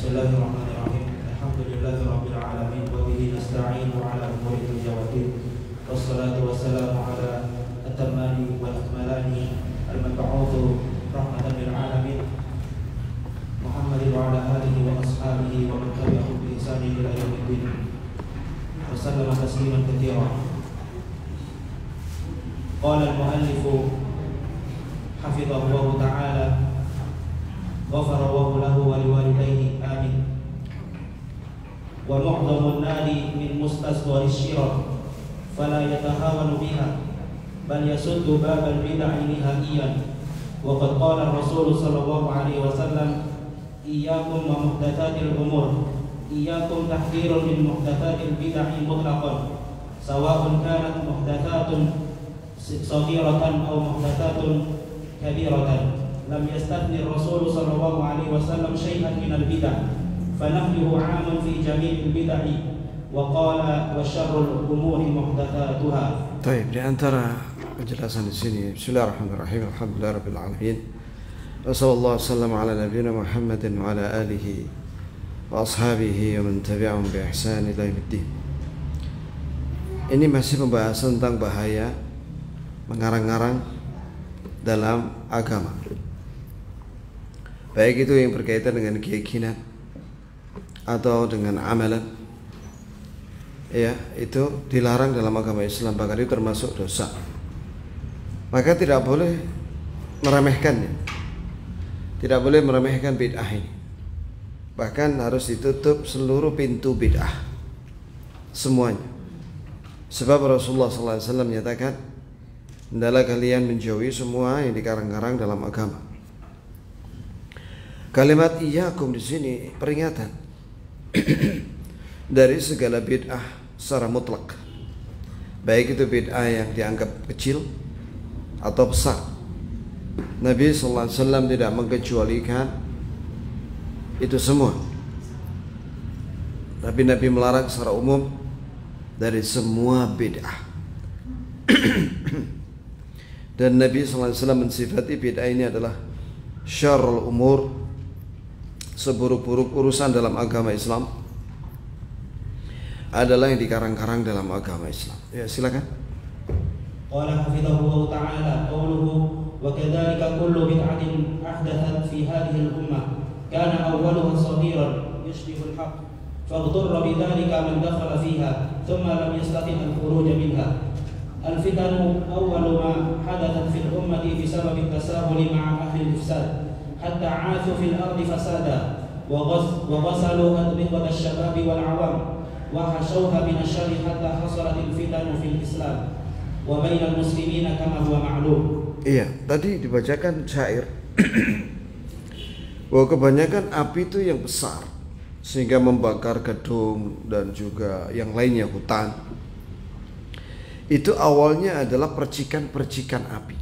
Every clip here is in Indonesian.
Bismillahirrahmanirrahim. Alhamdulillahirabbil alamin wa bihi nasta'inu ala umuri dunya waddin. Wassalatu wassalamu ala at-tammani wal akmalani al-mab'utsu rahmatan lil alamin Muhammadin wa ala alihi wa ashabihi wa man tabi'ahum bi ihsanin ila yaumiddin. Wa sallama tasliman katsiran. Qala al-muallif hafizahullah ta'ala ghafara Allahu lahu wa liwalidayhi amin. Wa mu'dhamun nari min mustasghari syirah fala yatahawanu biha bal yasuddu babal bid'ah nihaiyan. Wa qad qala Rasul sallallahu alaihi wasallam iyyakum wa muhdatsatil umur iyyakum tahdhirun min muhdatsatil bid'ah mutlaqan sawa'un kanat muhdatsatun saghiratan aw muhdatsatun kabiratan. Lam yastathni Rasul sallallahu alaihi wasallam syai'an min al-bid'ah fanahyuhu 'amun fi jami'il bid'ah wa qala wa syarrul umuri muhdatsatuha. Baik, di antara penjelasan di sini Bismillahirrahmanirrahim. Alhamdulillahirabbil alamin. Wassallallahu wasallam ala nabiyyina Muhammadin wa ala alihi wa ashabihi wa man tabi'ahum bi ihsan ila yaumiddin. Ini masih pembahasan tentang bahaya mengarang-arang dalam agama. Baik itu yang berkaitan dengan keyakinan atau dengan amalan, ya, itu dilarang dalam agama Islam, bahkan itu termasuk dosa. Maka tidak boleh meremehkannya, tidak boleh meremehkan bid'ah ini. Bahkan harus ditutup seluruh pintu bid'ah, semuanya. Sebab Rasulullah SAW menyatakan, hendaklah kalian menjauhi semua yang dikarang-karang dalam agama. Kalimat iyyakum di sini peringatan dari segala bid'ah secara mutlak, baik itu bid'ah yang dianggap kecil atau besar. Nabi sallallahu alaihi wasallam tidak mengecualikan itu semua. Tapi Nabi melarang secara umum dari semua bid'ah. Dan Nabi sallallahu alaihi wasallam mensifati bid'ah ini adalah syarrul umur, seburuk-buruk urusan dalam agama Islam adalah yang dikarang-karang dalam agama Islam. Ya, silakan. Qala hafizahullah ta'ala qawluhu wa kadzalika kullu bid'atin ahdathat fi hadhihi al-ummah kana awwaluha saghiran yushbihu al-haqq faghtarra bidzalika man dakhala fiha thumma lam yastati' al-khuruj minha. Al-fitanu awwalu ma hadathat fi al-ummati bisabab at-tasahul ma'a ahli al-ifsad hatta 'athu fil ardi fasada wa ghasalu adbiqat asy-syabab wal 'awam wa hashawha min asy-syarri hatta hasalat al-fitanu fil Islam wa bainal muslimina kama huwa ma'lum. Iya, tadi dibacakan syair bahwa kebanyakan api itu yang besar sehingga membakar gedung dan juga yang lainnya, hutan. Itu awalnya adalah percikan-percikan api.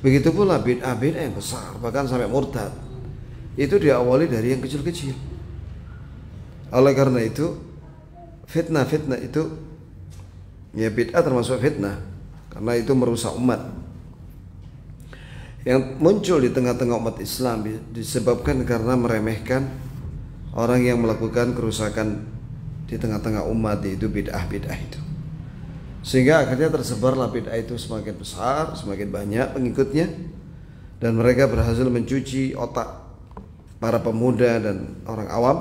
Begitu pula bid'ah-bid'ah yang besar, bahkan sampai murtad, itu diawali dari yang kecil-kecil. Oleh karena itu, fitnah-fitnah itu, ya, bid'ah termasuk fitnah, karena itu merusak umat. Yang muncul di tengah-tengah umat Islam disebabkan karena meremehkan orang yang melakukan kerusakan di tengah-tengah umat, yaitu bid'ah-bid'ah itu. Sehingga akhirnya tersebarlah bid'ah itu semakin besar, semakin banyak pengikutnya, dan mereka berhasil mencuci otak para pemuda dan orang awam.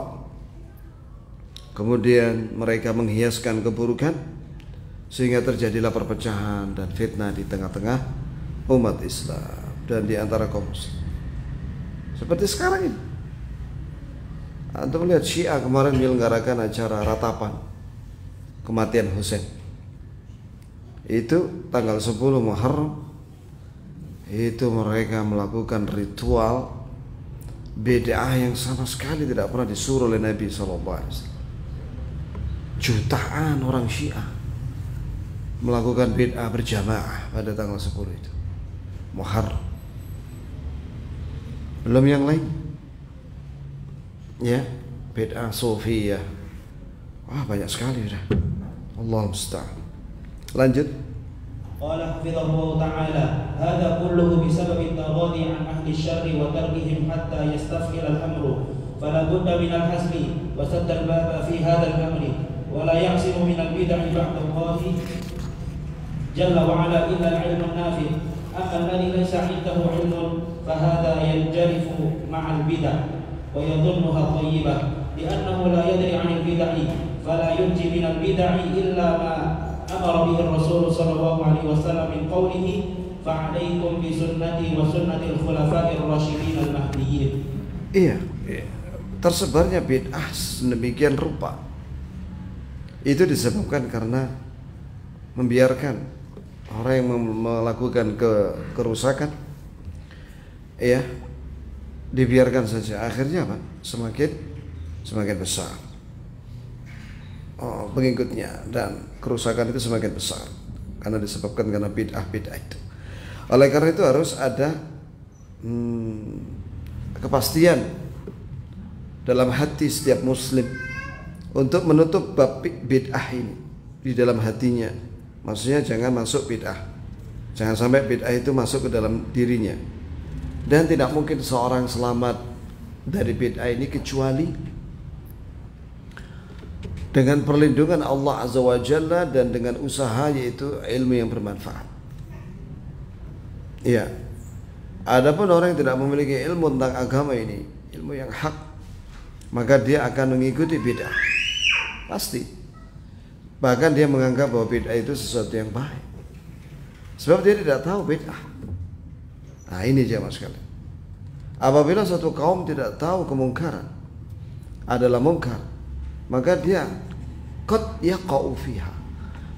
Kemudian mereka menghiaskan keburukan sehingga terjadilah perpecahan dan fitnah di tengah-tengah umat Islam dan di antara kaum muslim. Seperti sekarang ini, antum melihat Syiah kemarin menyelenggarakan acara ratapan kematian Husain. Itu tanggal 10 Muharram, itu mereka melakukan ritual bid'ah yang sama sekali tidak pernah disuruh oleh Nabi SAW. Jutaan orang Syiah melakukan bid'ah berjamaah pada tanggal 10 itu Muharram. Belum yang lain, ya, bid'ah Sufiyah. Wah, banyak sekali sudah. Allah musta'an. Lanjut. Qala hafizahullah ta'ala hadza kulluhu bisabab at-taghadi an ahli asy-syarri wa tarkihim hatta yastafhil al-amru فلا بد من الحزم وسد الباب في هذا الأمر ولا يعصم من البدع بعد الله جل وعلا إلا العلم النافع أما الذي ليس عنده علم فهذا ينجرف مع البدع ويظنها طيبة لأنه لا يدري عن البدع فلا ينجي من البدع إلا ما أمر به الرسول صلى الله عليه وسلم من قوله فعليكم بسنتي وسنة الخلفاء الراشدين المهديين. Iya, tersebarnya bid'ah sedemikian rupa itu disebabkan karena membiarkan orang yang melakukan kerusakan, ya, dibiarkan saja. Akhirnya apa? Semakin besar pengikutnya dan kerusakan itu semakin besar karena disebabkan karena bid'ah itu. Oleh karena itu harus ada kepastian dalam hati setiap muslim untuk menutup bab bid'ah ini di dalam hatinya. Maksudnya jangan masuk bid'ah, jangan sampai bid'ah itu masuk ke dalam dirinya. Dan tidak mungkin seorang selamat dari bid'ah ini kecuali dengan perlindungan Allah Azza wa Jalla dan dengan usaha, yaitu ilmu yang bermanfaat. Iya. Adapun orang yang tidak memiliki ilmu tentang agama ini, ilmu yang hak, maka dia akan mengikuti bid'ah. Pasti. Bahkan dia menganggap bahwa bid'ah itu sesuatu yang baik. Sebab dia tidak tahu bid'ah. Nah, ini jemaah sekalian. Apabila satu kaum tidak tahu kemungkaran adalah mungkar, maka dia qad yaqa'u fiha.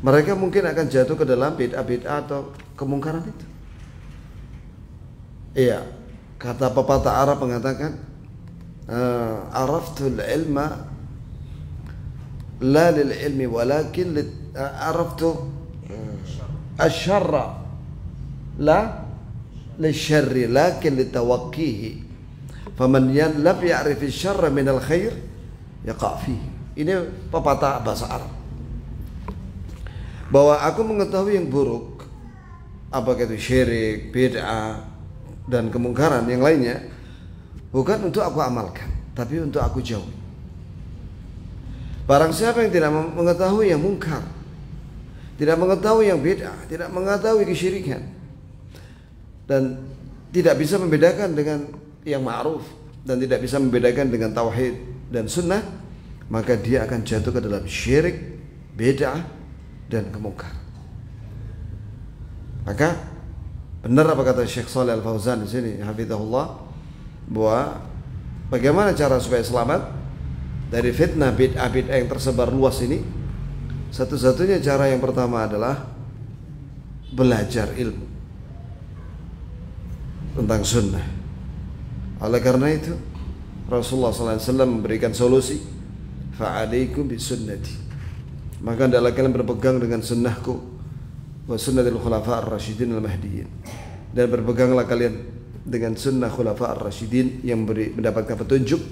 Mereka mungkin akan jatuh ke dalam bid'ah atau kemungkaran itu. Iya, kata pepatah Arab mengatakan, araftul ilma la lil ilmi walakin araftu asyarra la lisyarri lakin litawaqqihi faman lam ya'rif asyarra min al khair yaqa' fihi. Ini pepatah bahasa Arab, bahwa aku mengetahui yang buruk, apakah itu syirik, bid'ah dan kemungkaran yang lainnya, bukan untuk aku amalkan, tapi untuk aku jauhi. Barang siapa yang tidak mengetahui yang mungkar, tidak mengetahui yang bid'ah, tidak mengetahui kesyirikan, dan tidak bisa membedakan dengan yang ma'ruf, dan tidak bisa membedakan dengan tauhid dan sunnah, maka dia akan jatuh ke dalam syirik, bid'ah dan kemungkar. Maka benar apa kata Syekh Shalih Al-Fauzan di sini, hafizahullah, bahwa bagaimana cara supaya selamat dari fitnah bid'ah yang tersebar luas ini? Satu-satunya cara yang pertama adalah belajar ilmu tentang sunnah. Oleh karena itu Rasulullah SAW memberikan solusi, fa'alaikum bisunnati, maka hendaklah kalian berpegang dengan sunnahku wa sunnatul khulafa ar-rasyidin al-mahdiyyin, dan berpeganglah kalian dengan sunnah khulafa ar-rasyidin yang mendapatkan petunjuk,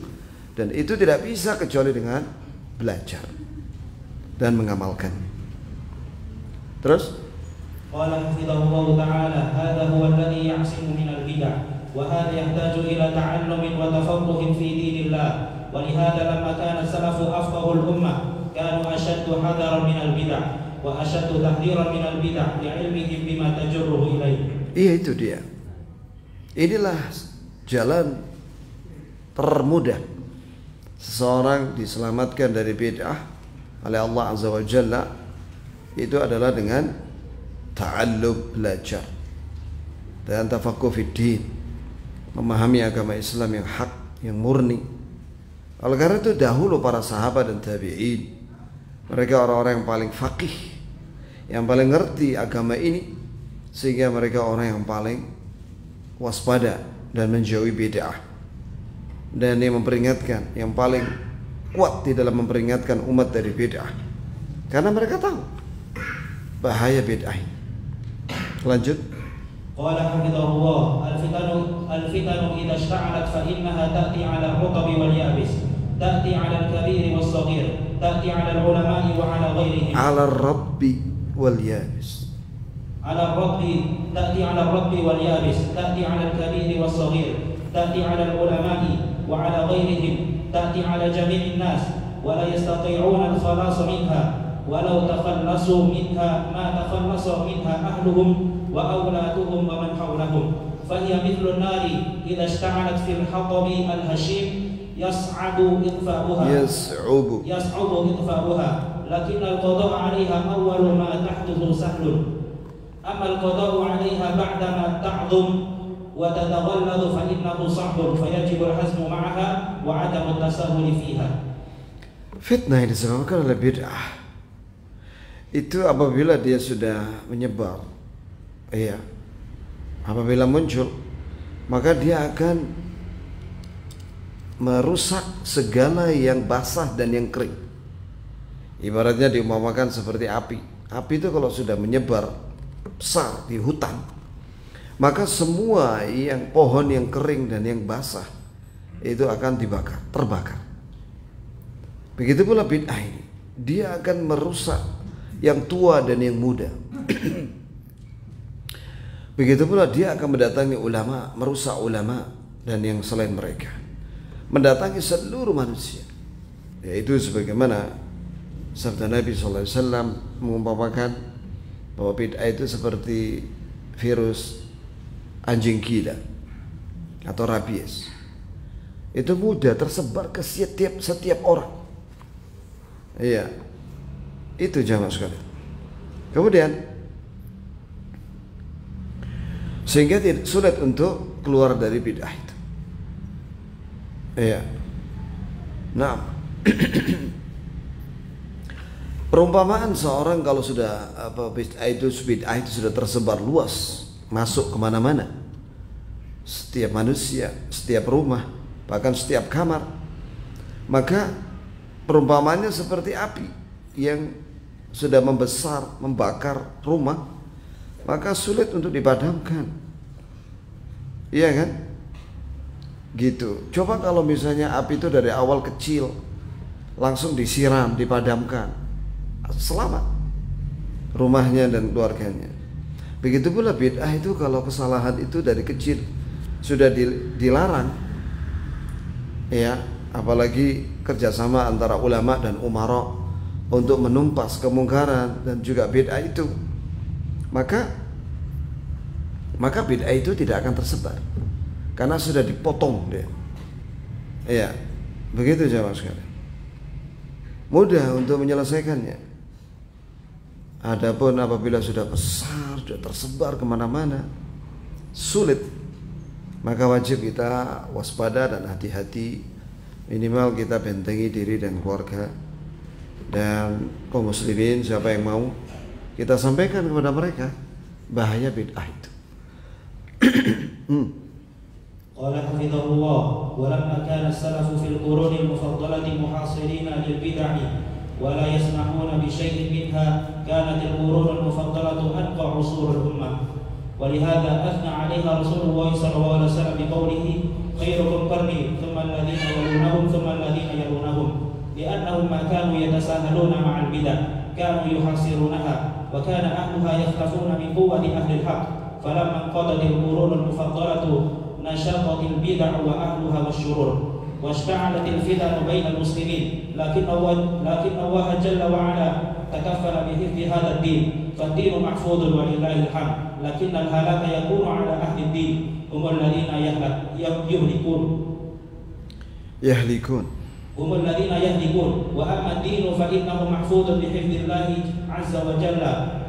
dan itu tidak bisa kecuali dengan belajar dan mengamalkan. Terus qala hafizahullah ta'ala hadha huwa alladhi ya'simu min al-bid'ah wa hadha yahtaju ila ta'allumin wa tafaqquhin fi dinillah wa lihadha lamma kana salafu afqahul ummah kanu ashaddu hadaran min al-bid'ah wa asyaddu tahdhiran minal bid'ah li'ilmihim bima tajurruhu ilaih. Iya, itu dia. Inilah jalan termudah seseorang diselamatkan dari bid'ah oleh Allah Azza wa Jalla, itu adalah dengan ta'allum, belajar, dan tafaqquh fid din, memahami agama Islam yang hak, yang murni. Oleh karena itu dahulu para sahabat dan tabi'in, mereka orang-orang yang paling faqih, yang paling ngerti agama ini, sehingga mereka orang yang paling waspada dan menjauhi bid'ah, dan yang memperingatkan, yang paling kuat di dalam memperingatkan umat dari bid'ah, karena mereka tahu bahaya bid'ah. Lanjut. Qala hafizahullah al-fitanu idza ishta'alat fa innaha ta'ti 'ala ar-rutabi wal yabis, ta'ti 'ala al-kabiri was-saghir, ta'ti 'ala al-ulama'i wa 'ala ghairihim. 'Ala ar-rabbi wal yabis. 'Ala ar-rabbi ta'ti 'ala ar-rabbi wal yabis, ta'ti 'ala al-kabiri was-saghir, ta'ti 'ala al-ulama'i wa 'ala ghairihim, تأتي على جميع الناس ولا يستطيعون الخلاص منها ولو تخلصوا منها ما تخلص منها أهلهم وأولادهم ومن حولهم فهي مثل النار إذا اشتعلت في الحطب الهشيم يصعب إطفاؤها لكن القضاء عليها أول ما تحدث سهل أما القضاء عليها بعدما تعظم وتتغلظ فإنه صعب فيجب الحزم معها وعدم التساهل فيها. Fitnah yang disebabkan oleh bid'ah itu apabila dia sudah menyebar, apabila muncul, maka dia akan merusak segala yang basah dan yang kering. Ibaratnya diumpamakan seperti api. Api itu kalau sudah menyebar besar di hutan, maka semua yang pohon yang kering dan yang basah itu akan terbakar. Begitu pula bid'ah ini, dia akan merusak yang tua dan yang muda. Begitu pula dia akan mendatangi ulama, merusak ulama dan yang selain mereka, mendatangi seluruh manusia. Yaitu sebagaimana sabda Nabi SAW mengumpamakan bahwa bid'ah itu seperti virus anjing gila atau rabies. Itu mudah tersebar ke setiap orang. Iya, itu jamaah sekali. Kemudian sehingga sulit untuk keluar dari bid'ah itu. Iya. Nah, perumpamaan seorang kalau sudah bid'ah itu sudah tersebar luas, masuk kemana-mana, setiap manusia, setiap rumah, bahkan setiap kamar, maka perumpamaannya seperti api yang sudah membesar, membakar rumah, maka sulit untuk dipadamkan. Iya kan? Gitu. Coba kalau misalnya api itu dari awal kecil, langsung disiram, dipadamkan, selamat rumahnya dan keluarganya. Begitu pula bid'ah itu, kalau kesalahan itu dari kecil sudah dilarang, ya, apalagi kerjasama antara ulama dan umara untuk menumpas kemungkaran dan juga bid'ah itu, maka bid'ah itu tidak akan tersebar karena sudah dipotong dia. Ya, begitu jamaah sekalian. Mudah untuk menyelesaikannya. Adapun apabila sudah besar, sudah tersebar kemana-mana, sulit. Maka wajib kita waspada dan hati-hati. Minimal kita bentengi diri dan keluarga dan kaum muslimin, siapa yang mau, kita sampaikan kepada mereka bahaya bid'ah itu. Qala hafizahullah wa lamma kana as-salafu fil quruni al-mufaddalati muhasirina lil bid'ah wa la yasmahuna bi shay'in minha kanat al-qurun al-mufaddalatu anqa usur al-ummah wa lihadha athna 'alayha Rasulullah sallallahu alaihi wasallam bi qawlihi khairukum qarni thumma alladhina yalunahum thumma alladhina yalunahum li'annahum ma kanu yatasahaluna ma'al bid'ah kanu yuhasirunaha wa kana ahluha yakhtafuna min quwwati ahli al-haqq falamma qadat al-qurun al-mufaddalatu nashatat al-bid'ah wa ahluha wasyurur washta'alat al-fitan baina al-muslimin lakin Allah jalla wa ala takaffala bi hifdhi hadha ad-din fad-din mahfudun wa lillahi al-hamd lakin al-halaka yakunu ala ahli ad-din هم الذين يهلكون وأما الدين فإنه محفوظ بحفظ الله عز وجل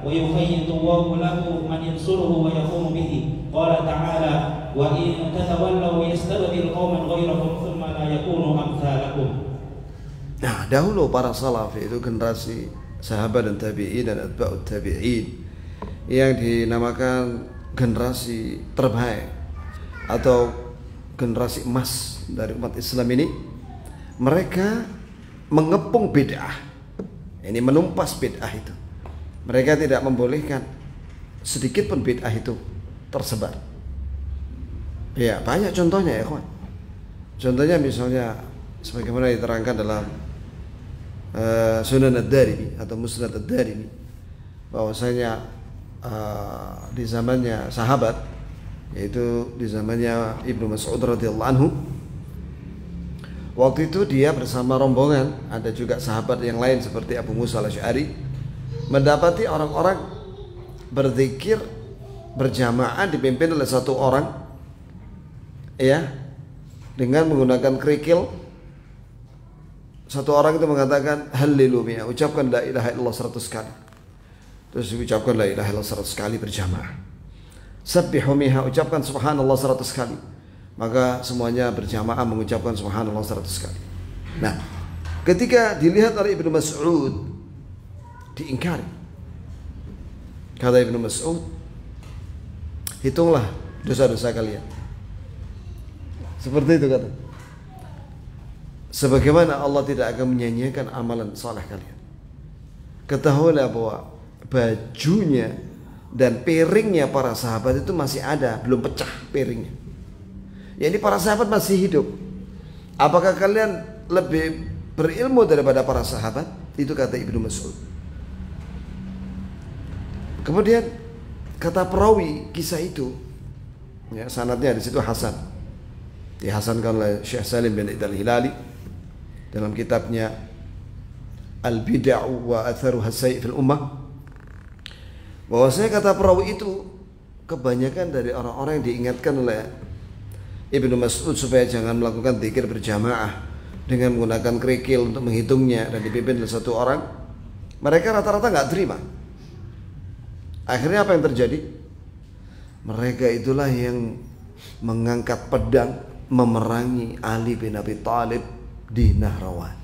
ويخيط الله له من ينصره ويقوم به قال تعالى وإن تتولوا يستبدل قوما غيركم ثم لا يكونوا أمثالكم. Nah, dahulu para salaf itu generasi sahabat dan tabi'in dan atba'ut tabi'in yang dinamakan generasi terbaik atau generasi emas dari umat Islam ini, mereka mengepung bid'ah. Ini menumpas bid'ah itu. Mereka tidak membolehkan sedikit pun bid'ah itu tersebar. Ya, banyak contohnya ya kawan. Contohnya misalnya sebagaimana diterangkan dalam Sunan Ad-Darimi atau Musnad Ad-Darimi, bahwasanya di zamannya sahabat, yaitu di zamannya Ibnu Mas'ud radhiyallahu anhu, Waktu itu dia bersama rombongan, ada juga sahabat yang lain seperti Abu Musa al-Asy'ari, mendapati orang-orang berzikir berjamaah dipimpin oleh satu orang, ya, dengan menggunakan kerikil. Satu orang itu mengatakan Hallelujah, ucapkan la ilaha illallah 100 kali. Terus ucapkan la ilaha illallah 100 kali berjamaah. Sabbihu miha, ucapkan subhanallah 100 kali. Maka semuanya berjamaah mengucapkan subhanallah 100 kali. Nah, ketika dilihat oleh Ibnu Mas'ud, diingkari. Kata Ibnu Mas'ud, hitunglah dosa-dosa kalian. Seperti itu kata. Sebagaimana Allah tidak akan menyanyiakan amalan saleh kalian. Ketahuilah bahwa bajunya dan piringnya para sahabat itu masih ada, belum pecah piringnya. Jadi para sahabat masih hidup. Apakah kalian lebih berilmu daripada para sahabat? Itu kata Ibnu Mas'ud. Kemudian kata perawi kisah itu, ya, sanadnya di situ hasan, dihasankan oleh Syekh Salim bin Id al-Hilali dalam kitabnya Al-Bid'ah wa Atharuha Sayyi fil Ummah, bahwasanya kata perawi itu kebanyakan dari orang-orang yang diingatkan oleh Ibnu Mas'ud supaya jangan melakukan zikir berjamaah dengan menggunakan kerikil untuk menghitungnya dan dipimpin oleh satu orang, mereka rata-rata nggak terima. Akhirnya apa yang terjadi? Mereka itulah yang mengangkat pedang memerangi Ali bin Abi Thalib di Nahrawan.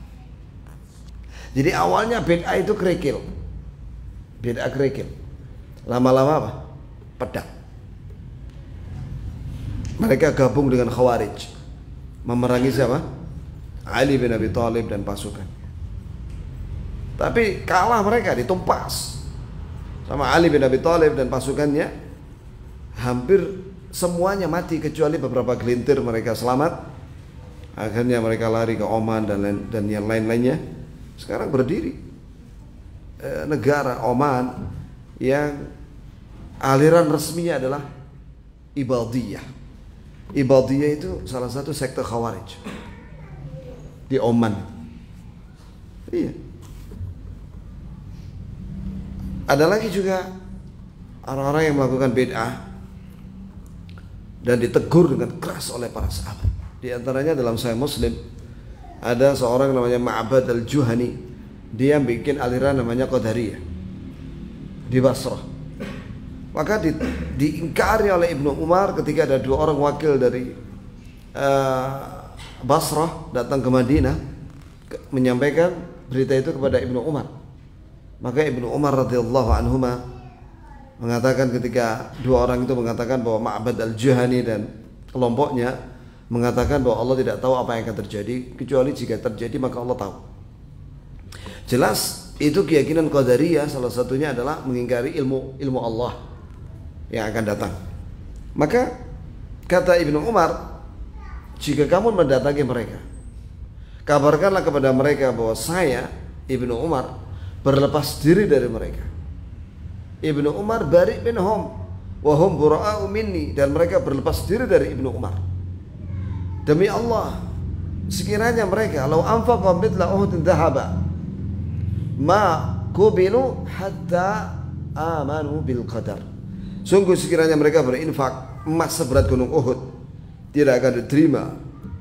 Jadi awalnya bid'ah itu kerikil, bid'ah kerikil. Lama-lama apa? Pedang. Mereka gabung dengan Khawarij, memerangi siapa? Ali bin Abi Thalib dan pasukan. Tapi kalah mereka, ditumpas sama Ali bin Abi Thalib dan pasukannya. Hampir semuanya mati kecuali beberapa gelintir mereka selamat. Akhirnya mereka lari ke Oman dan yang lain-lainnya. Sekarang berdiri negara Oman yang aliran resminya adalah Ibadiyah. Ibadiyah itu salah satu sekte Khawarij di Oman. Iya. Ada lagi juga orang-orang yang melakukan bid'ah dan ditegur dengan keras oleh para sahabat. Di antaranya dalam Sahih Muslim ada seorang namanya Ma'bad al-Juhani. Dia bikin aliran namanya Qadariyah di Basrah. Maka diingkari oleh Ibnu Umar ketika ada dua orang wakil dari Basrah datang ke Madinah menyampaikan berita itu kepada Ibnu Umar. Maka Ibnu Umar radhiyallahu anhuma mengatakan, ketika dua orang itu mengatakan bahwa Ma'bad al-Juhani dan kelompoknya mengatakan bahwa Allah tidak tahu apa yang akan terjadi, kecuali jika terjadi maka Allah tahu. Jelas itu keyakinan Qadariyah, salah satunya adalah mengingkari ilmu Allah yang akan datang. Maka kata Ibnu Umar, jika kamu mendatangi mereka, kabarkanlah kepada mereka bahwa saya, Ibnu Umar, berlepas diri dari mereka. Ibnu Umar bari minhum wa hum bura'u minni, dan mereka berlepas diri dari Ibnu Umar. Demi Allah, sekiranya mereka lau anfaqa mithla Uhudin dhahaba ma qubilu hatta amanu bil qadar. Sungguh sekiranya mereka berinfak emas seberat gunung Uhud, tidak akan diterima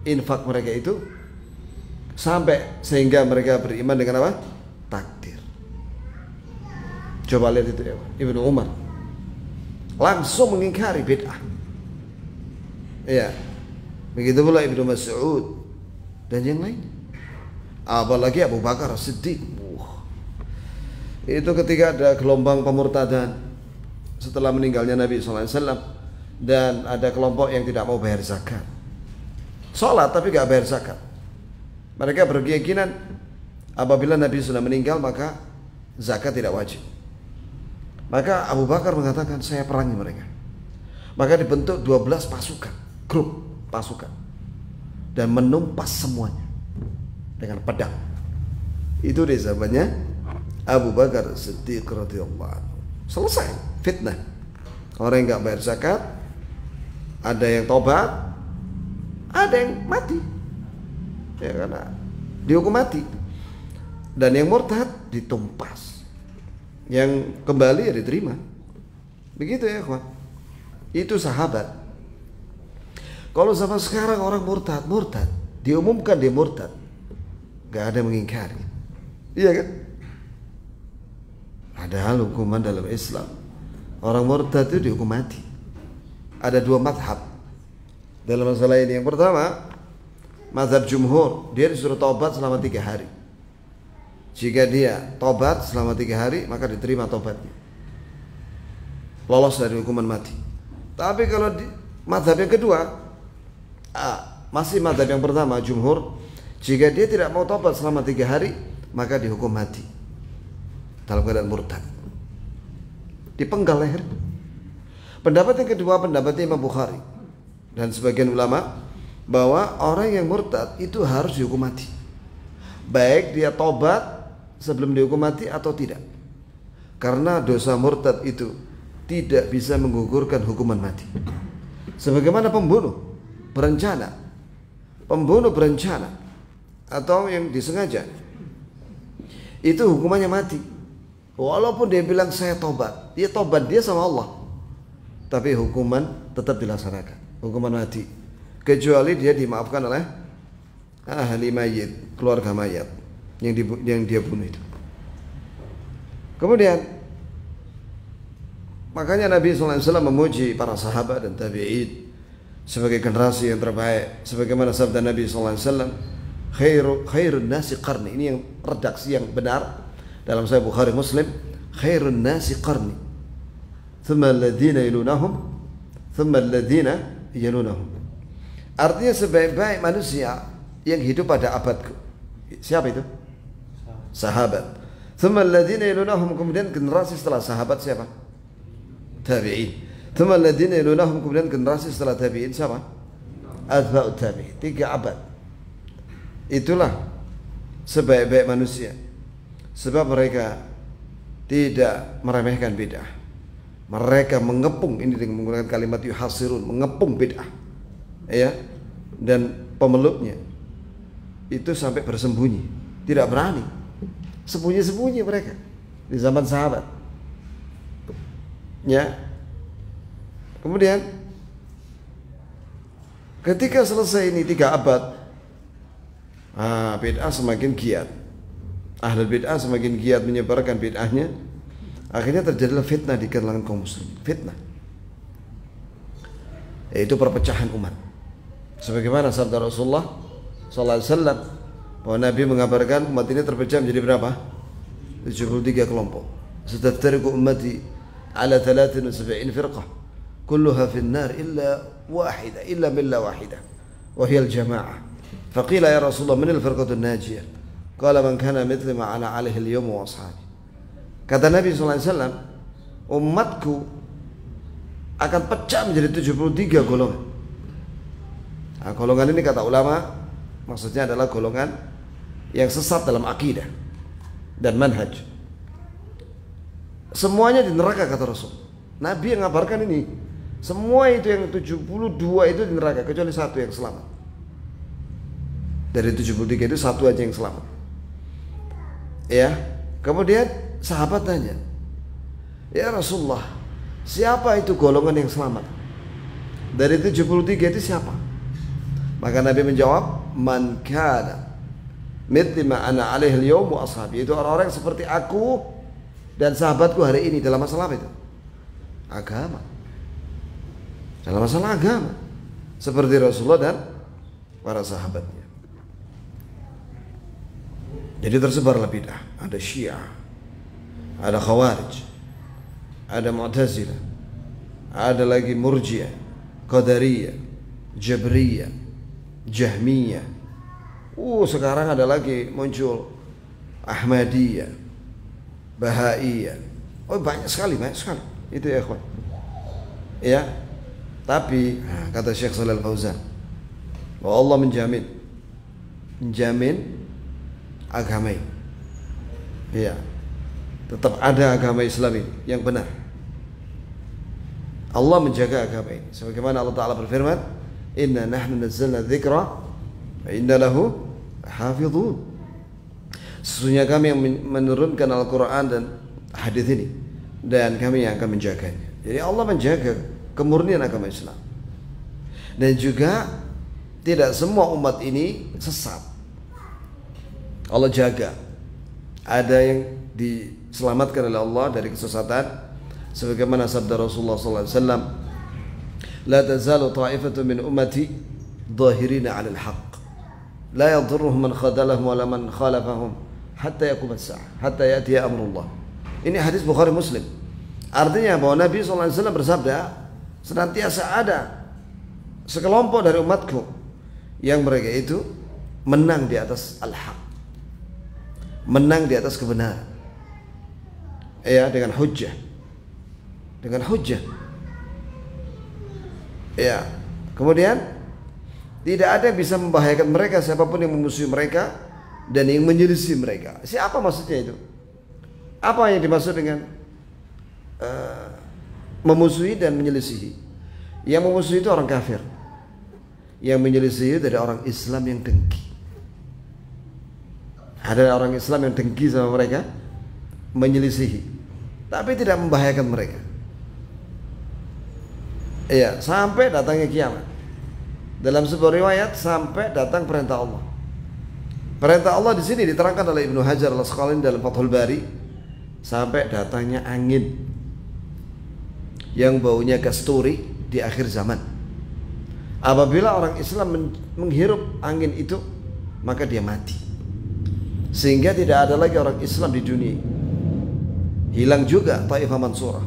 infak mereka itu sampai sehingga mereka beriman dengan apa? Takdir. Coba lihat itu ya, Ibnu Umar langsung mengingkari bid'ah. Iya. Begitu pula Ibnu Mas'ud dan yang lain. Apalagi Abu Bakar As-Siddiq. Itu ketika ada gelombang pemurtadan setelah meninggalnya Nabi SAW, dan ada kelompok yang tidak mau bayar zakat. Sholat tapi gak bayar zakat. Mereka berkeyakinan apabila Nabi sudah meninggal maka zakat tidak wajib. Maka Abu Bakar mengatakan, saya perangi mereka. Maka dibentuk 12 pasukan, grup pasukan, dan menumpas semuanya dengan pedang. Itu di zamannya Abu Bakar Siddiq radhiyallahu anhu. Selesai fitnah. Orang yang nggak bayar zakat, ada yang tobat, ada yang mati. Ya, karena dihukum mati. Dan yang murtad ditumpas. Yang kembali ya diterima. Begitu ya, ikhwan. Itu sahabat. Kalau zaman sekarang orang murtad, diumumkan dia murtad, gak ada mengingkari. Iya kan? Padahal hukuman dalam Islam, orang murtad itu dihukum mati. Ada dua mazhab dalam masalah ini. Yang pertama, mazhab jumhur, dia disuruh taubat selama 3 hari. Jika dia taubat selama 3 hari, maka diterima taubatnya, lolos dari hukuman mati. Tapi kalau di mazhab yang kedua, masih mazhab yang pertama jumhur, jika dia tidak mau taubat selama 3 hari, maka dihukum mati dalam keadaan murtad, dipenggal leher. Pendapat yang kedua, pendapatnya Imam Bukhari dan sebagian ulama, bahwa orang yang murtad itu harus dihukum mati, baik dia taubat sebelum dihukum mati atau tidak, karena dosa murtad itu tidak bisa menggugurkan hukuman mati. Sebagaimana pembunuh berencana atau yang disengaja, itu hukumannya mati. Walaupun dia bilang saya tobat, dia sama Allah, tapi hukuman tetap dilaksanakan, hukuman mati, kecuali dia dimaafkan oleh ahli mayit, keluarga mayat yang dia bunuh itu. Kemudian makanya Nabi SAW memuji para sahabat dan tabi'in sebagai generasi yang terbaik, sebagaimana sabda Nabi SAW, khairun nasi qarni. Ini yang redaksi yang benar dalam Sahih Bukhari Muslim. Khairun nasi qarni, thumma alladhina yalunahum, thumma alladhina yalunahum. Artinya sebaik-baik manusia yang hidup pada abadku. Siapa itu? Sahabat. Thumma alladhina yalunahum, kemudian generasi setelah sahabat siapa? Tabi'in. Thumma alladhina yalunahum, kemudian generasi setelah tabi'in siapa? Atba'ut tabi'in. 3 abad. Itulah sebaik-baik manusia, sebab mereka tidak meremehkan bid'ah. Mereka mengepung, ini dengan menggunakan kalimat yuhasirun, mengepung bid'ah, ya, dan pemeluknya itu sampai bersembunyi, tidak berani, sembunyi-sembunyi mereka di zaman sahabat, ya. Kemudian ketika selesai ini 3 abad, bid'ah semakin giat, ahlul bid'ah semakin giat menyebarkan bid'ahnya. Akhirnya terjadilah fitnah di kalangan kaum muslimin. Fitnah, yaitu perpecahan umat. Sebagaimana sabda Rasulullah SAW, bahwa Nabi mengabarkan umat ini terpecah menjadi berapa? 73 kelompok. Sataftariqu ummati ala 73 firqah, kulluha fin nar illa millah wahidah, wa hiya al-jama'ah. Faqila ya Rasulullah, man al-firqatu an-najiyah? Qala man kana mithla ma ana alaihi al-yawm wa ashabi. Kata Nabi SAW, umatku akan pecah menjadi 73 golongan. Nah, golongan ini kata ulama, maksudnya adalah golongan yang sesat dalam akidah dan manhaj. Semuanya di neraka kata Rasul. Nabi yang ngabarkan ini. Semua itu yang 72 itu di neraka, kecuali 1 yang selamat. Dari 73 itu 1 aja yang selamat. Ya, kemudian sahabat tanya, ya Rasulullah, siapa itu golongan yang selamat? Dari 73 itu siapa? Maka Nabi menjawab, man kana mithli ma ana alaihi al-yawm wa ashabi. Itu orang-orang seperti aku dan sahabatku hari ini. Dalam masalah apa itu? Agama. Dalam masalah agama, seperti Rasulullah dan para sahabatnya. Jadi tersebarlah bid'ah. Ada Syiah, ada Khawarij, ada Mu'tazilah, ada lagi Murji'ah, Qadariyah, Jabriyah, Jahmiyah. Sekarang ada lagi muncul Ahmadiyah, Bahaiyah. Banyak sekali. Itu ya ikhwan. Ya. Tapi kata Syekh Shalal Fauzan, bahwa Allah menjamin agama ini. Ya. Tetap ada agama Islam ini yang benar. Allah menjaga agama ini. Sebagaimana Allah Ta'ala berfirman, inna nahnu nazzalna dzikra wa inna lahu hafizun. Sesungguhnya kami yang menurunkan Al-Quran dan hadis ini, dan kami yang akan menjaganya. Jadi Allah menjaga kemurnian agama Islam. Dan juga tidak semua umat ini sesat. Allah jaga. Ada yang diselamatkan oleh Allah dari kesesatan, sebagaimana sabda Rasulullah SAW, la tazalu ta'ifatu min ummati dhahirina 'alal haqq la yadhurruhum man khadalahum wala man khalafahum hatta yaqum as-sa'ah hatta ya'ti amrullah. Ini hadis Bukhari Muslim. Artinya bahwa Nabi SAW bersabda, senantiasa ada sekelompok dari umatku yang mereka itu menang di atas al-haq, menang di atas kebenaran, ya, dengan hujjah, ya. Kemudian tidak ada yang bisa membahayakan mereka, siapapun yang memusuhi mereka dan yang menyelisih mereka. Siapa maksudnya itu? Apa yang dimaksud dengan memusuhi dan menyelisihi? Yang memusuhi itu orang kafir, yang menyelisihi dari orang Islam yang dengki. Ada orang Islam yang dengki sama mereka, menyelisihi, tapi tidak membahayakan mereka. Iya, sampai datangnya kiamat. Dalam sebuah riwayat sampai datang perintah Allah. Perintah Allah di sini diterangkan oleh Ibnu Hajar Al-Asqalani dalam Fathul Bari, sampai datangnya angin yang baunya kasturi di akhir zaman. Apabila orang Islam menghirup angin itu, maka dia mati. Sehingga tidak ada lagi orang Islam di dunia. Hilang juga Taifah Mansurah.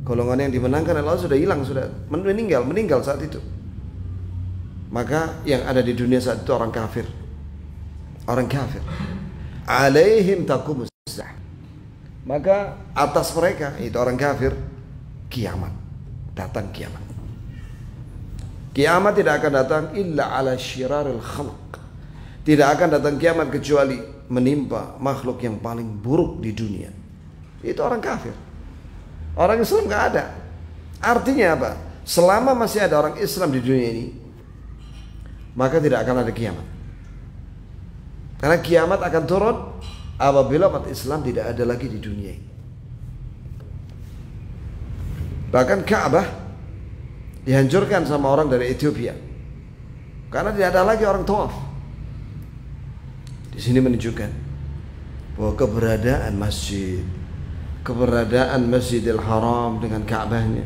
Golongan yang dimenangkan Allah sudah hilang, sudah meninggal saat itu. Maka yang ada di dunia saat itu orang kafir. Orang kafir. Alaihim taqumus saah. Maka atas mereka, itu orang kafir, kiamat. Datang kiamat. Kiamat tidak akan datang illa ala syiraril khalq. Tidak akan datang kiamat kecuali menimpa makhluk yang paling buruk di dunia. Itu orang kafir. Orang Islam nggak ada. Artinya apa? Selama masih ada orang Islam di dunia ini, maka tidak akan ada kiamat. Karena kiamat akan turun apabila umat Islam tidak ada lagi di dunia ini. Bahkan Ka'bah dihancurkan sama orang dari Ethiopia karena tidak ada lagi orang tawaf. Di sini menunjukkan bahwa keberadaan Masjidil Haram dengan Ka'bahnya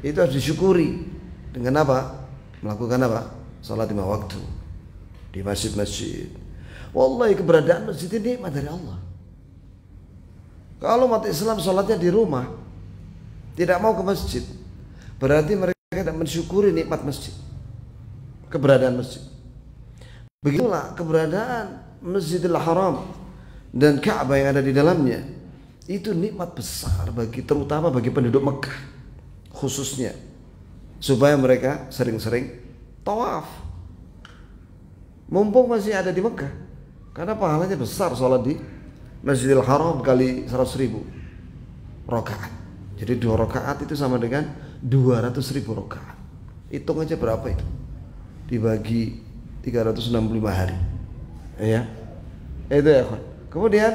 itu harus disyukuri. Dengan apa? Melakukan apa? Salat 5 waktu di masjid-masjid. Wallahi keberadaan masjid ini nikmat dari Allah. Kalau umat Islam salatnya di rumah, tidak mau ke masjid, berarti mereka tidak mensyukuri nikmat masjid, keberadaan masjid. Begitulah keberadaan Masjidil Haram dan Ka'bah yang ada di dalamnya. Itu nikmat besar terutama bagi penduduk Mekah khususnya, supaya mereka sering-sering tawaf mumpung masih ada di Mekah, karena pahalanya besar sholat di Masjidil Haram kali 100.000 rakaat. Jadi 2 rakaat itu sama dengan 200.000 rakaat. Hitung aja berapa itu dibagi 365 hari, ya. Itu ya kawan. Kemudian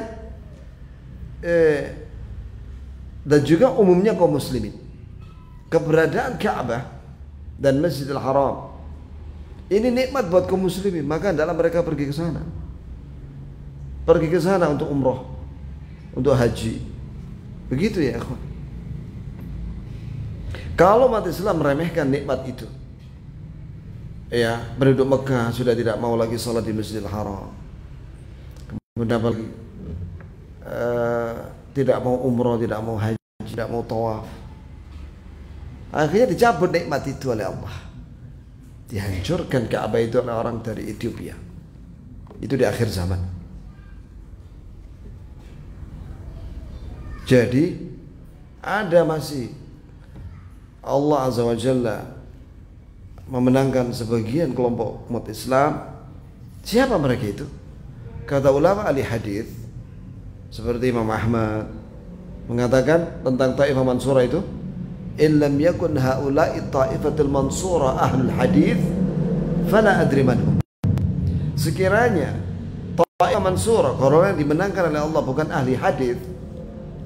dan juga umumnya kaum muslimin, keberadaan Ka'bah dan Masjidil Haram ini nikmat buat kaum muslimin, maka hendaklah mereka pergi ke sana untuk umroh, untuk haji. Begitu ya ikhwan. Kalau umat Islam meremehkan nikmat itu, ya, penduduk Mekah sudah tidak mau lagi sholat di Masjidil Haram, kemudian lagi tidak mau umroh, tidak mau haji, tidak mau tawaf. Akhirnya dicabut nikmat itu oleh Allah. Dihancurkan Ka'bah itu oleh orang dari Ethiopia. Itu di akhir zaman. Jadi ada masih Allah Azza wa Jalla memenangkan sebagian kelompok umat Islam. Siapa mereka itu? Kata ulama ahli hadis seperti Imam Ahmad mengatakan tentang Taifah Mansurah itu, illam yakun haula'i ta'ifatul mansurah ahlul hadis fala adri manhum. sekiranya Ta'ifah Mansurah, golongan yang dimenangkan oleh Allah bukan ahli hadis,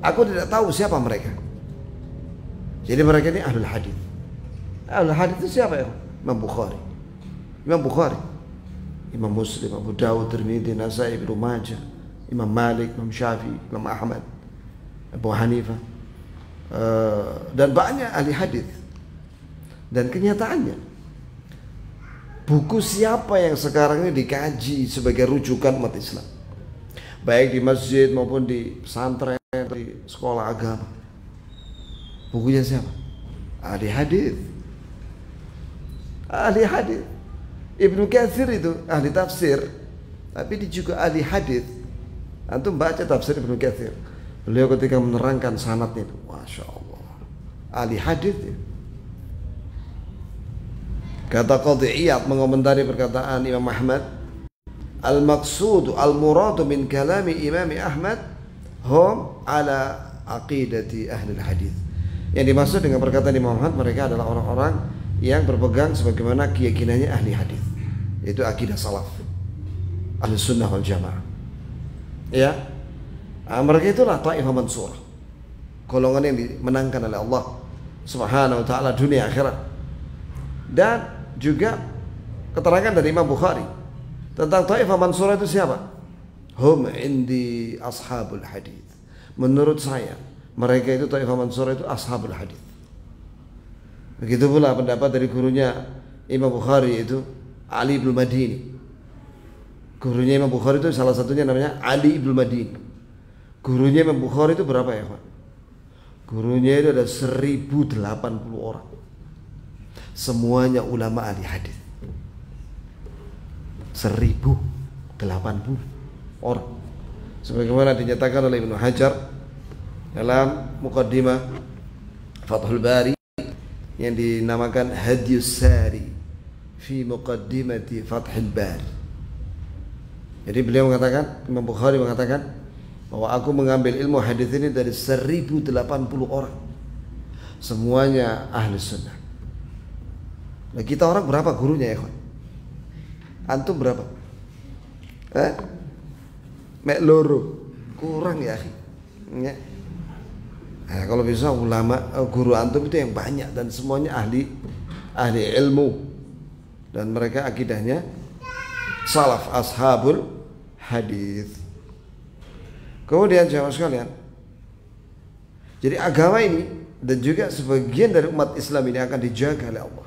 aku tidak tahu siapa mereka. Jadi mereka ini ahlul hadis. Ahlul hadis itu siapa ya? Imam Bukhari, Imam Muslim, Abu Dawud, Tirmidzi, Nasai, Ibnu Majah, Imam Malik, Imam Syafi'i, Imam Ahmad, Abu Hanifah, dan banyak ahli hadis. Dan kenyataannya, buku siapa yang sekarang ini dikaji sebagai rujukan umat Islam, baik di masjid maupun di pesantren, di sekolah agama, bukunya siapa? Ahli hadis. Ahli hadis. Ibnu Katsir itu ahli tafsir, tapi dia juga ahli hadis. Antum baca tafsir Ibnu Katsir, beliau ketika menerangkan sanadnya itu, masya Allah, ahli hadis ya. Kata Qadhi Iyad mengomentari perkataan Imam Ahmad, al-maqsudu al-muradu min kalami Imam Ahmad hum ala aqidati ahli hadis. Yang dimaksud dengan perkataan Imam Ahmad, mereka adalah orang-orang yang berpegang sebagaimana keyakinannya ahli hadis, yaitu akidah salaf, ahli sunnah wal jamaah. Ya, mereka itulah Ta'ifah Mansurah, golongan yang dimenangkan oleh Allah Subhanahu wa taala dunia akhirat. Dan juga keterangan dari Imam Bukhari tentang Ta'ifah Mansurah itu siapa? Hum indi ashabul hadis. Menurut saya, mereka itu Ta'ifah Mansurah itu ashabul hadis. Begitu pula pendapat dari gurunya Imam Bukhari itu Ali ibn Madini. Gurunya Imam Bukhari itu salah satunya namanya Ali ibn Madini. Gurunya Imam Bukhari itu berapa ya, Pak? Gurunya itu ada 1080 orang. Semuanya ulama ahli hadis. 1080 orang. Sebagaimana dinyatakan oleh Ibnu Hajar dalam Muqaddimah Fathul Bari yang dinamakan Hadyus Sari fi Muqaddimati Fathul Bari. Jadi beliau mengatakan, Imam Bukhari mengatakan bahwa aku mengambil ilmu hadis ini dari 1080 orang. Semuanya ahli sunnah. Nah, kita orang berapa gurunya ya, kawan? Antum berapa? Mek loro. Kurang ya, akhi. Ya. Nah, kalau bisa ulama guru antum itu yang banyak dan semuanya ahli ilmu, dan mereka akidahnya salaf ashabul hadis. Kemudian jemaah sekalian, jadi agama ini dan juga sebagian dari umat Islam ini akan dijaga oleh Allah.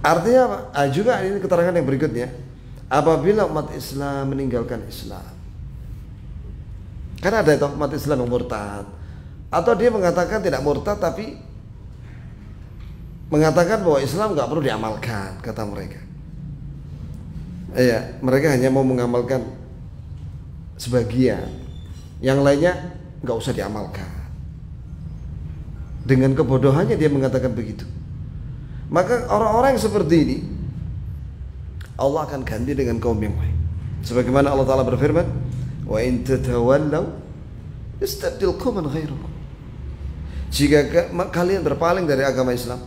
Artinya apa? Juga ini keterangan yang berikutnya, apabila umat Islam meninggalkan Islam, karena ada itu umat Islam yang murtad, atau dia mengatakan tidak murtad tapi mengatakan bahwa Islam nggak perlu diamalkan, kata mereka. Iya, mereka hanya mau mengamalkan sebagian, yang lainnya nggak usah diamalkan. Dengan kebodohannya dia mengatakan begitu. Maka orang-orang yang seperti ini Allah akan ganti dengan kaum yang lain. Sebagaimana Allah Ta'ala berfirman, wa in tatawallaw yastabdil qauman ghairakum. Jika kalian berpaling dari agama Islam,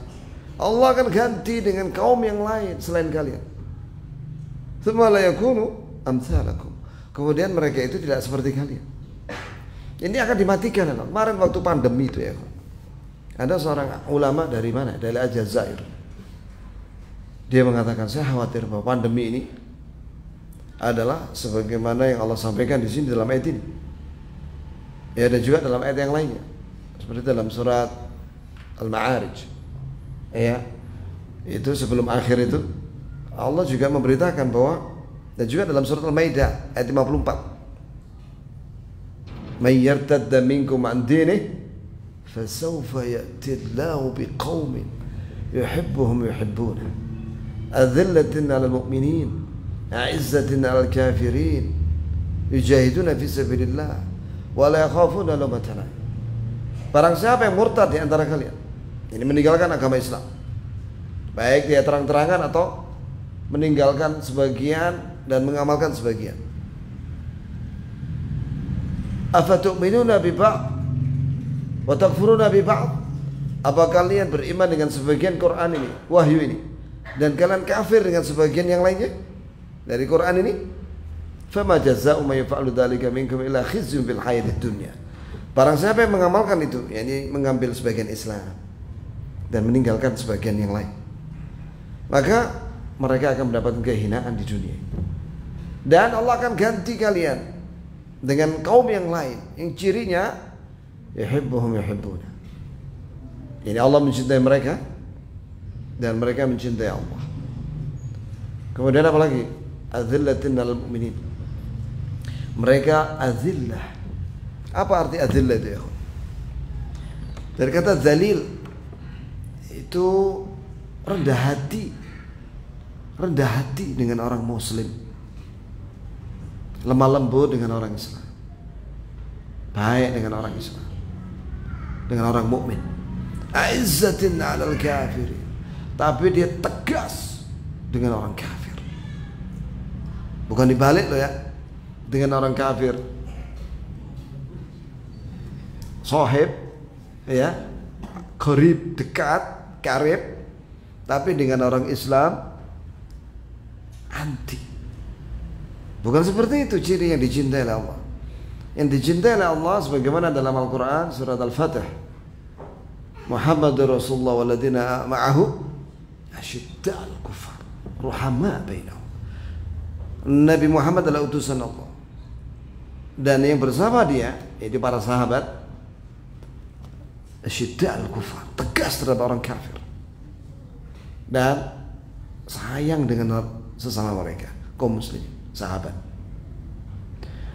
Allah akan ganti dengan kaum yang lain selain kalian. Tsumma la yakunu amsalakum. Kemudian mereka itu tidak seperti kalian. Ini akan dimatikan. Kemarin waktu pandemi itu ya, ada seorang ulama dari mana? Dari Aljazair. Dia mengatakan, saya khawatir bahwa pandemi ini adalah sebagaimana yang Allah sampaikan di sini dalam ayat ini. Ya, dan juga dalam ayat yang lainnya. Seperti dalam surat Al-Ma'arij. Ya. Itu sebelum akhir itu Allah juga memberitakan bahwa, dan juga dalam surat Al-Maidah ayat 54. May yartadda minkum an dinihi fasawfa ya'ti Allahu biqaumin yuhibbuhum yuhibbuna adzillatin 'alal mu'minin 'izzatin 'alal kafirin yujahiduna fi sabilillah wa la yakhafuna lawmata laim. Barang siapa yang murtad di antara kalian, ini meninggalkan agama Islam, baik dia terang-terangan atau meninggalkan sebagian dan mengamalkan sebagian. Afatu'minuna bi ba'd wa takfuruna bi ba'd? Apa kalian beriman dengan sebagian Quran ini, wahyu ini, dan kalian kafir dengan sebagian yang lainnya dari Quran ini, fama jazaa'u may yaf'alu dzalika minkum illa khizyun fil hayatid dunya. Barang siapa yang mengamalkan itu, yakni mengambil sebagian Islam dan meninggalkan sebagian yang lain, maka mereka akan mendapatkan kehinaan di dunia. Dan Allah akan ganti kalian dengan kaum yang lain yang cirinya yuhibbuhum yuhibbuna. Ini Allah mencintai mereka dan mereka mencintai Allah. Kemudian apa lagi? Azillatin 'alal mu'minin. Mereka azillah. Apa arti azillah itu ya? Dari kata zalil itu rendah hati. Rendah hati dengan orang muslim, lemah lembut dengan orang Islam, baik dengan orang Islam, dengan orang mukmin. Aizzatin 'alal kafirin. Tapi dia tegas dengan orang kafir. Bukan dibalik loh ya. Dengan orang kafir sahib, ya, qarib, dekat, karib. Tapi dengan orang Islam anti. Bukan seperti itu ciri yang dicintai oleh Allah. Yang dicintai oleh Allah sebagaimana dalam Al-Quran surat Al-Fatih, Muhammadur Rasulullah waladina ma'ahu asyidda'al kufar ruhama bainahum. Nabi Muhammad adalah utusan Allah, dan yang bersama dia yaitu para sahabat asyidda'al kufar, tegas terhadap orang kafir dan sayang dengan sesama mereka, kaum muslim, sahabat.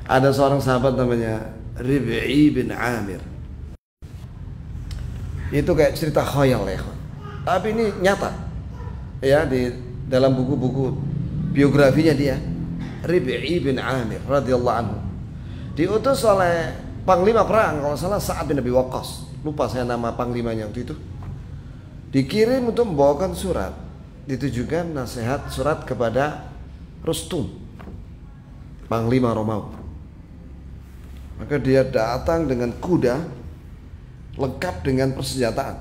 Ada seorang sahabat namanya Rib'i bin Amir. Itu kayak cerita khayal ya, tapi ini nyata ya, di dalam buku-buku biografinya dia. Rib'i bin Amir radhiyallahu anhu diutus oleh panglima perang, kalau salah Sa'ad bin Abi Waqqas, lupa saya nama panglimanya waktu itu. Dikirim untuk membawakan surat, ditujukan nasihat surat kepada Rustum, panglima Romawi. Maka dia datang dengan kuda lengkap dengan persenjataan,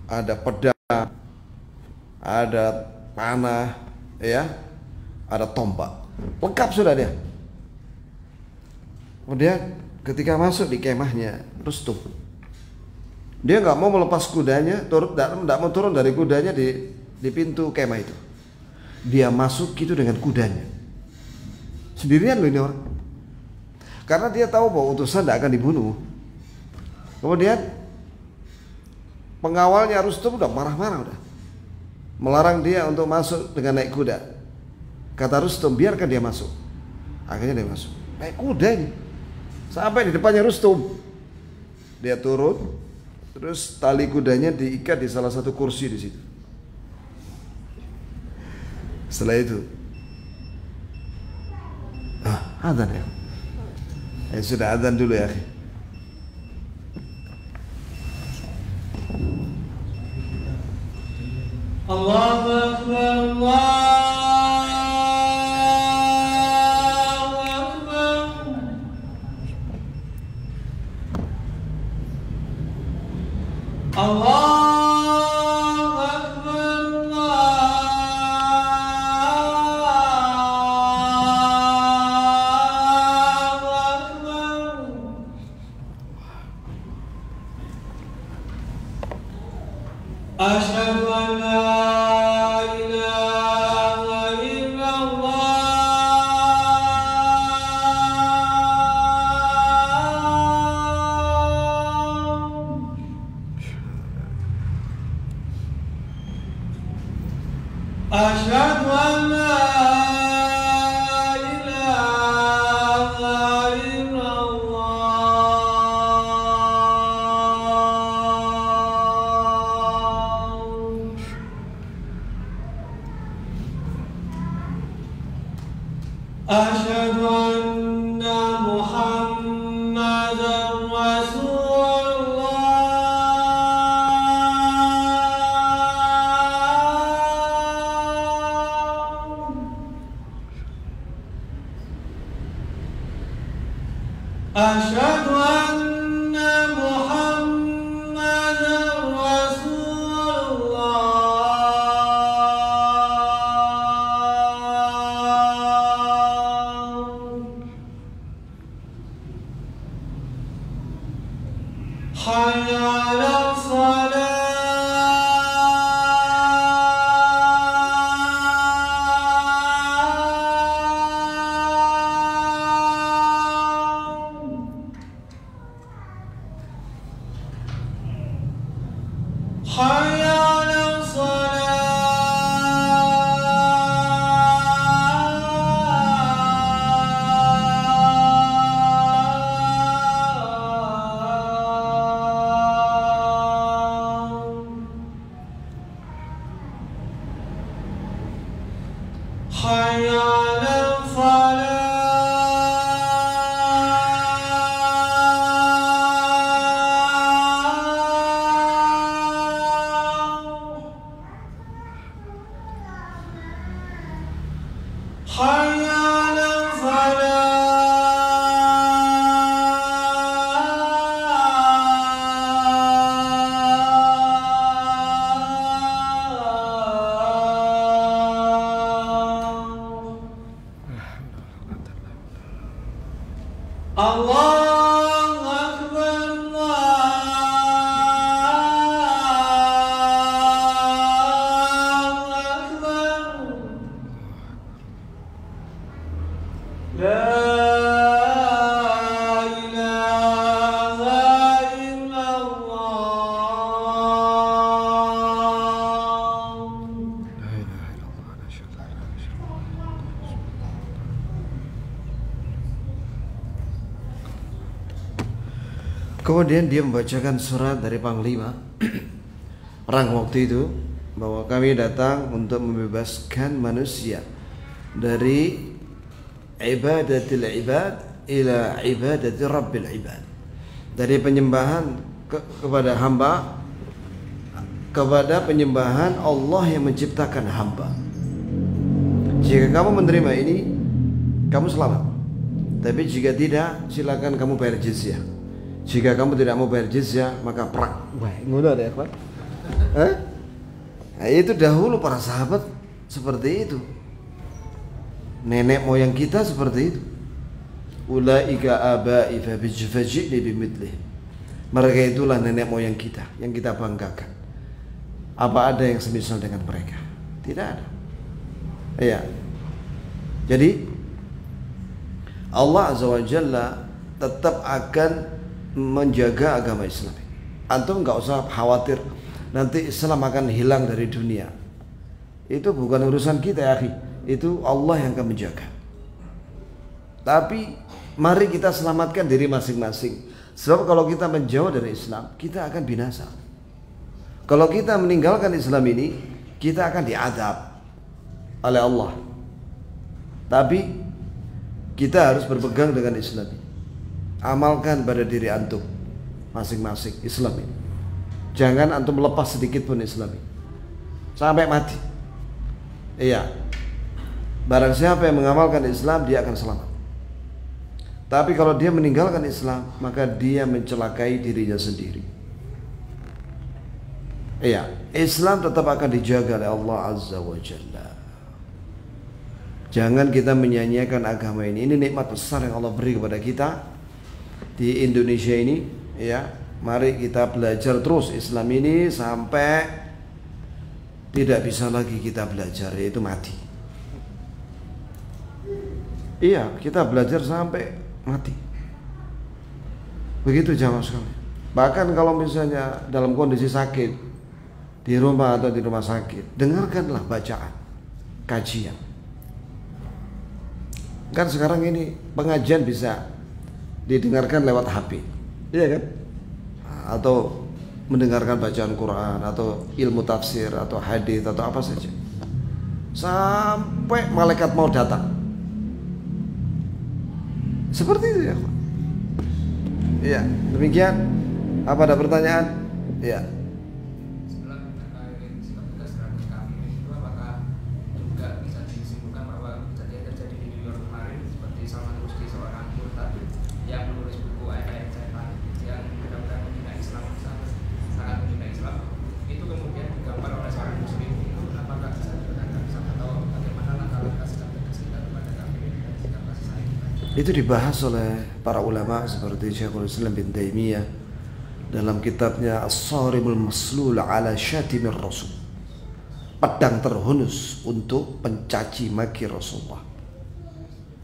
ada pedang, ada panah, ya, ada tombak, lengkap sudah dia. Kemudian ketika masuk di kemahnya Rustum, dia nggak mau melepas kudanya, tidak mau turun dari kudanya di pintu kemah itu. Dia masuk gitu dengan kudanya, sendirian loh ini orang, karena dia tahu bahwa utusan tidak akan dibunuh. Kemudian pengawalnya Rustum udah marah-marah, udah melarang dia untuk masuk dengan naik kuda. Kata Rustum, biarkan dia masuk. Akhirnya dia masuk, naik kuda ini, sampai di depannya Rustum. Dia turun, terus tali kudanya diikat di salah satu kursi di situ. Setelah itu, adzan ya. Sudah adzan dulu ya. Allahu Akbar, Allahu Akbar. Allahu Akbar, Allahu Akbar. Asyhadu an la أشهد أن لا إله إلا الله أشهد أن محمدا رسول أشهد أن محمدا رسول الله حي على الفلاح حي على الفلاح الله أكبر الله أكبر لا إله إلا الله Kemudian dia membacakan surat dari Panglima perang waktu itu, bahwa kami datang untuk membebaskan manusia dari ibadatil ibad ila ibadati rabbil ibad, dari penyembahan kepada hamba kepada penyembahan Allah yang menciptakan hamba. Jika kamu menerima ini, kamu selamat. Tapi jika tidak, silakan kamu bayar jizyah. Jika kamu tidak mau bayar jizyah, maka perang. Wah, ngono ada ya, Pak? Nah, itu dahulu para sahabat seperti itu. Nenek moyang kita seperti itu. Ulaika abai faji'ni bimithlihi. Mereka itulah nenek moyang kita yang kita banggakan. Apa ada yang semisal dengan mereka? Tidak ada. Iya. Jadi Allah Azza wa Jalla tetap akan menjaga agama Islam. Antum nggak usah khawatir nanti Islam akan hilang dari dunia. Itu bukan urusan kita ya, akhi. Itu Allah yang akan menjaga. Tapi mari kita selamatkan diri masing-masing. Sebab kalau kita menjauh dari Islam, kita akan binasa. Kalau kita meninggalkan Islam ini, kita akan diadab oleh Allah. Tapi kita harus berpegang dengan Islam ini. Amalkan pada diri antum masing-masing Islam ini. Jangan antum lepas sedikit pun Islam ini sampai mati. Iya. Barang siapa yang mengamalkan Islam, dia akan selamat. Tapi kalau dia meninggalkan Islam, maka dia mencelakai dirinya sendiri. Iya, Islam tetap akan dijaga oleh Allah Azza wa Jalla. Jangan kita menyanyiakan agama ini. Ini nikmat besar yang Allah beri kepada kita di Indonesia ini, ya. Mari kita belajar terus Islam ini sampai tidak bisa lagi kita belajar, yaitu mati. Iya, kita belajar sampai mati. Begitu jamaah sekalian. Bahkan kalau misalnya dalam kondisi sakit di rumah atau di rumah sakit, dengarkanlah bacaan, kajian. Kan sekarang ini pengajian bisa didengarkan lewat HP, iya kan? Atau mendengarkan bacaan Quran atau ilmu tafsir atau hadis atau apa saja, sampai malaikat mau datang. Seperti itu ya, Pak. Iya, demikian. Apa ada pertanyaan? Iya. Itu dibahas oleh para ulama seperti Syekhul Islam bin Taimiyah dalam kitabnya As-Sarimul Maslul ala Syatimir Rasul, pedang terhunus untuk pencaci maki Rasulullah.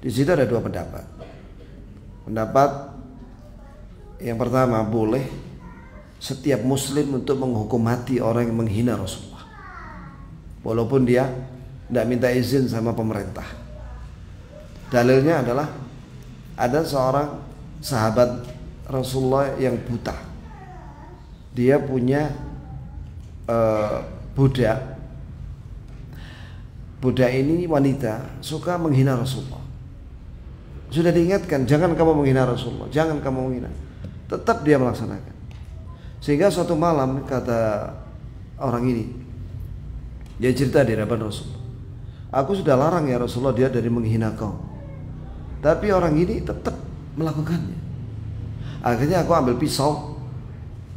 Di situ ada dua pendapat. Pendapat yang pertama, boleh setiap muslim untuk menghukum mati orang yang menghina Rasulullah, walaupun dia tidak minta izin sama pemerintah. Dalilnya adalah ada seorang sahabat Rasulullah yang buta. Dia punya budak budak ini wanita suka menghina Rasulullah. Sudah diingatkan, jangan kamu menghina Rasulullah, jangan kamu menghina. Tetap dia melaksanakan. Sehingga suatu malam kata orang ini, dia cerita di hadapan Rasulullah, aku sudah larang ya Rasulullah dia dari menghina kau, tapi orang ini tetap melakukannya. Akhirnya aku ambil pisau,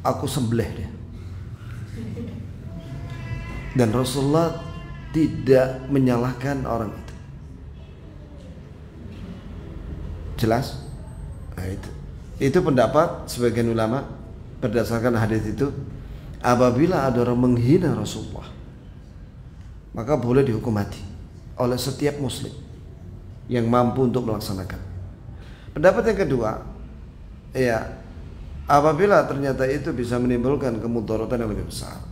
aku sembelih dia. Dan Rasulullah tidak menyalahkan orang itu. Jelas? Nah, itu pendapat sebagian ulama berdasarkan hadis itu. Apabila ada orang menghina Rasulullah, maka boleh dihukum mati oleh setiap muslim yang mampu untuk melaksanakan. Pendapat yang kedua, ya, apabila ternyata itu bisa menimbulkan kemudaratan yang lebih besar,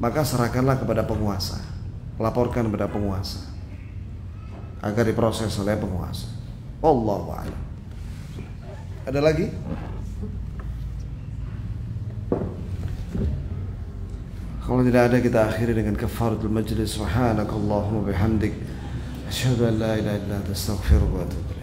maka serahkanlah kepada penguasa, laporkan kepada penguasa agar diproses oleh penguasa. Wallahu a'lam. Ada lagi? Kalau tidak ada, kita akhiri dengan kafaratul majlis. Subhanakallahumma bihamdik, asyhadu an la ilaha illa anta, astaghfiruka wa atubu ilaik.